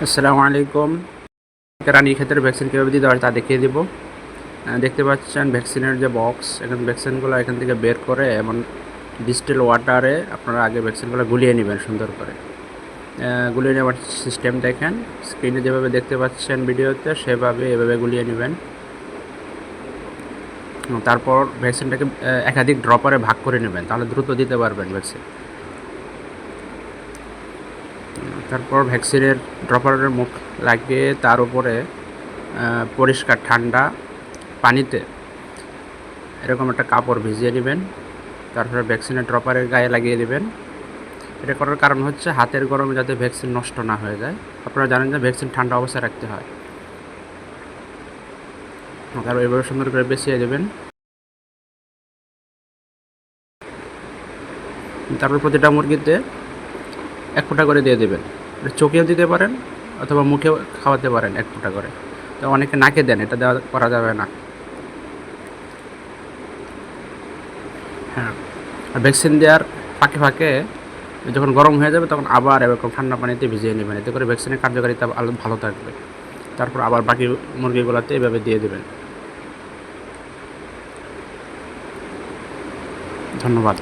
আসসালামু আলাইকুম। রানীক্ষেতের ভ্যাকসিন কীভাবে দিতে হয় তা দেখিয়ে দিব। দেখতে পাচ্ছেন ভ্যাকসিনের যে বক্স, এখানে ভ্যাকসিনগুলো এখান থেকে বের করে এমন ডিস্টিল ওয়াটারে আপনারা আগে ভ্যাকসিনগুলো গুলিয়ে নেবেন সুন্দর করে। গুলিয়ে নেওয়ার সিস্টেম দেখেন, স্ক্রিনে যেভাবে দেখতে পাচ্ছেন ভিডিওতে সেভাবে এভাবে গুলিয়ে নেবেন। তারপর ভ্যাকসিনটাকে একাধিক ড্রপারে ভাগ করে নেবেন, তাহলে দ্রুত দিতে পারবেন ভ্যাকসিন। তারপর ভ্যাকসিনের ড্রপারের মুখ লাগিয়ে তার উপরে পরিষ্কার ঠান্ডা পানিতে এরকম একটা কাপড় ভিজিয়ে নেবেন। তারপরে ভ্যাকসিনের ড্রপারের গায়ে লাগিয়ে দেবেন। এটা করার কারণ হচ্ছে হাতের গরমে যাতে ভ্যাকসিন নষ্ট না হয়ে যায়। আপনারা জানেন যে ভ্যাকসিন ঠান্ডা অবস্থায় রাখতে হয়। তারপর এভাবে সুন্দর করে বেছিয়ে দেবেন। তারপর প্রতিটা মুরগিতে 1 ফোঁটা করে দিয়ে দেবেন। চোখেও দিতে পারেন অথবা মুখেও খাওয়াতে পারেন 1 ফোঁটা করে। তো অনেকে নাকে দেন, এটা দেওয়া করা যাবে না। হ্যাঁ, আর ভ্যাকসিন দেওয়ার ফাঁকে ফাঁকে যখন গরম হয়ে যাবে তখন আবার এরকম ঠান্ডা পানিতে ভিজিয়ে নেবেন, এতে করে ভ্যাকসিনের কার্যকারিতা ভালো থাকবে। তারপর আবার বাকি মুরগিগুলোতে এভাবে দিয়ে দেবেন। ধন্যবাদ।